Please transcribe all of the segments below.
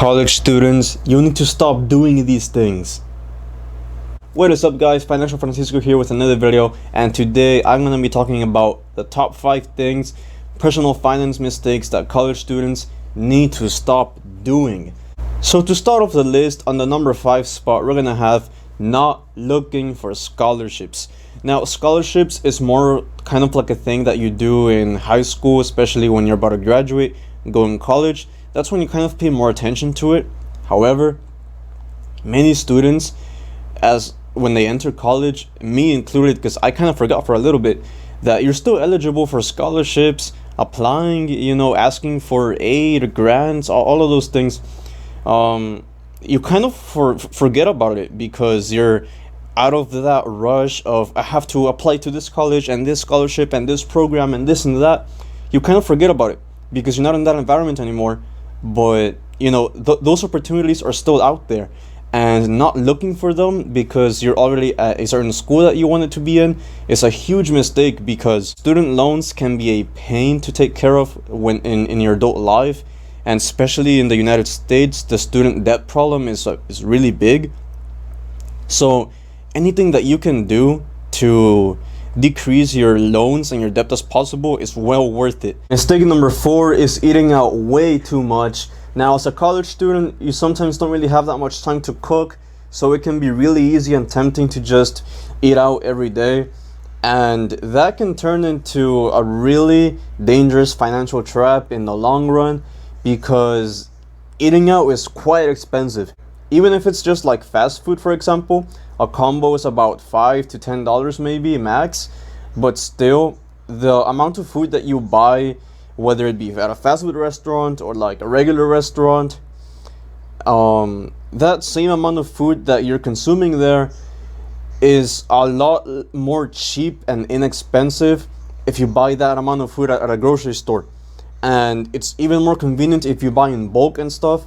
College students, you need to stop doing these things. What is up, guys? Financial Francisco here with another video, and today I'm going to be talking about the top 5 things, personal finance mistakes that college students need to stop doing. So to start off the list, on the number 5 spot, we're going to have not looking for scholarships. Now, scholarships is more kind of like a thing that you do in high school, especially when you're about to graduate and go in college. That's when you kind of pay more attention to it. However, many students, as when they enter college, me included, because I kind of forgot for a little bit, that you're still eligible for scholarships, applying, asking for aid, grants, all of those things. You kind of forget about it because you're out of that rush of I have to apply to this college and this scholarship and this program and this and that. You kind of forget about it because you're not in that environment anymore. But those opportunities are still out there, and not looking for them because you're already at a certain school that you wanted to be in is a huge mistake, because student loans can be a pain to take care of when in your adult life, and especially in the United States, the student debt problem is really big. So anything that you can do to decrease your loans and your debt as possible is well worth it. Mistake number 4 is eating out way too much. Now, as a college student, you sometimes don't really have that much time to cook, so it can be really easy and tempting to just eat out every day, and that can turn into a really dangerous financial trap in the long run, because eating out is quite expensive. Even if it's just like fast food, for example, a combo is about $5 to $10 maybe max, but still the amount of food that you buy, whether it be at a fast food restaurant or like a regular restaurant, that same amount of food that you're consuming there is a lot more cheap and inexpensive if you buy that amount of food at a grocery store, and it's even more convenient if you buy in bulk and stuff.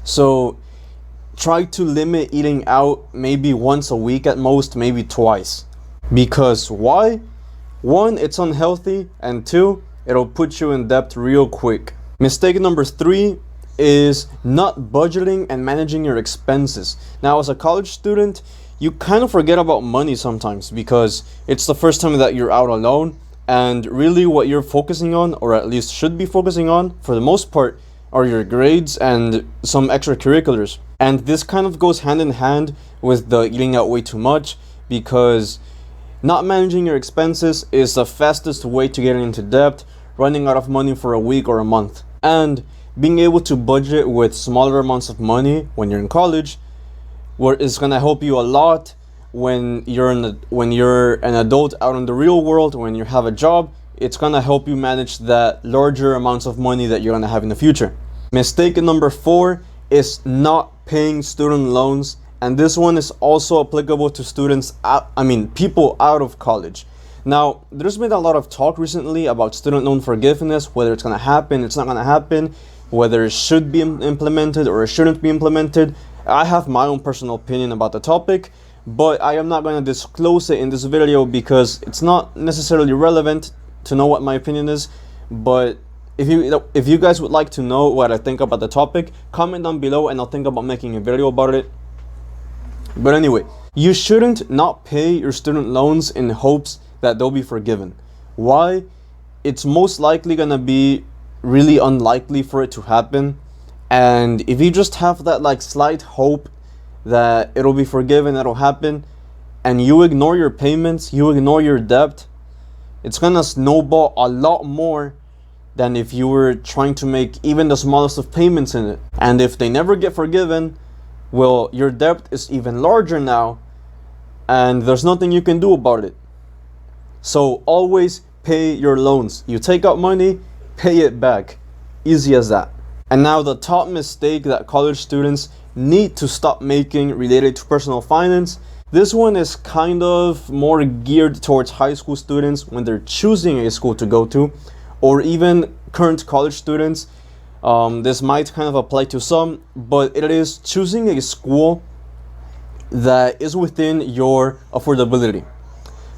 So try to limit eating out maybe once a week at most, maybe twice. Because why? 1, it's unhealthy, and 2, it'll put you in debt real quick. Mistake number 3 is not budgeting and managing your expenses. Now, as a college student, you kind of forget about money sometimes because it's the first time that you're out alone, and really what you're focusing on, or at least should be focusing on for the most part, are your grades and some extracurriculars. And this kind of goes hand in hand with the eating out way too much, because not managing your expenses is the fastest way to get into debt, running out of money for a week or a month. And being able to budget with smaller amounts of money when you're in college, where is going to help you a lot when you're an adult out in the real world, when you have a job. It's going to help you manage that larger amounts of money that you're going to have in the future. Mistake number 4 is not paying student loans, and this one is also applicable to students people out of college. Now, there's been a lot of talk recently about student loan forgiveness, whether it's going to happen, it's not going to happen, whether it should be implemented or it shouldn't be implemented. I have my own personal opinion about the topic, but I am not going to disclose it in this video because it's not necessarily relevant to know what my opinion is. But if you guys would like to know what I think about the topic, comment down below and I'll think about making a video about it. But anyway, you shouldn't not pay your student loans in hopes that they'll be forgiven. Why? It's most likely gonna be really unlikely for it to happen, and if you just have that like slight hope that it'll be forgiven, that'll happen, and you ignore your payments, you ignore your debt, it's gonna snowball a lot more than if you were trying to make even the smallest of payments in it. And if they never get forgiven, well, your debt is even larger now, and there's nothing you can do about it. So always pay your loans. You take out money, pay it back. Easy as that. And now the top mistake that college students need to stop making related to personal finance. This one is kind of more geared towards high school students when they're choosing a school to go to, or even current college students. This might kind of apply to some, but it is choosing a school that is within your affordability.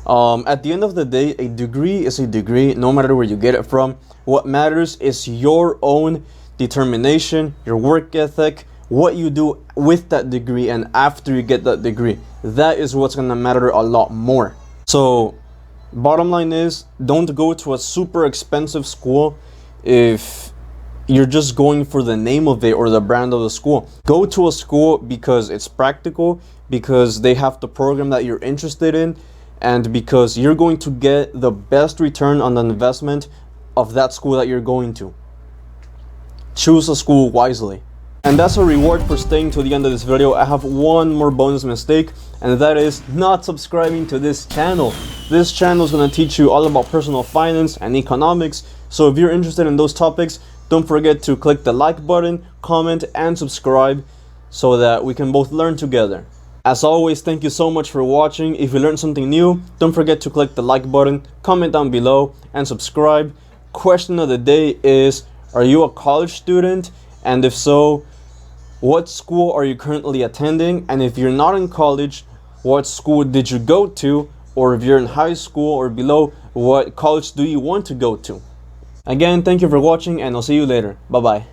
At the end of the day, a degree is a degree, no matter where you get it from. What matters is your own determination, your work ethic, what you do with that degree and after you get that degree. That is what's gonna matter a lot more. So bottom line is, don't go to a super expensive school if you're just going for the name of it or the brand of the school. Go to a school because it's practical, because they have the program that you're interested in, and because you're going to get the best return on the investment of that school that you're going to. Choose a school wisely. And that's a reward for staying to the end of this video. I have one more bonus mistake, and that is not subscribing to this channel. This channel is going to teach you all about personal finance and economics. So if you're interested in those topics, don't forget to click the like button, comment, and subscribe so that we can both learn together. As always, thank you so much for watching. If you learned something new, don't forget to click the like button, comment down below, and subscribe. Question of the day is, are you a college student? And if so, what school are you currently attending? And if you're not in college, what school did you go to? Or if you're in high school or below, what college do you want to go to? Again, thank you for watching, and I'll see you later. Bye-bye.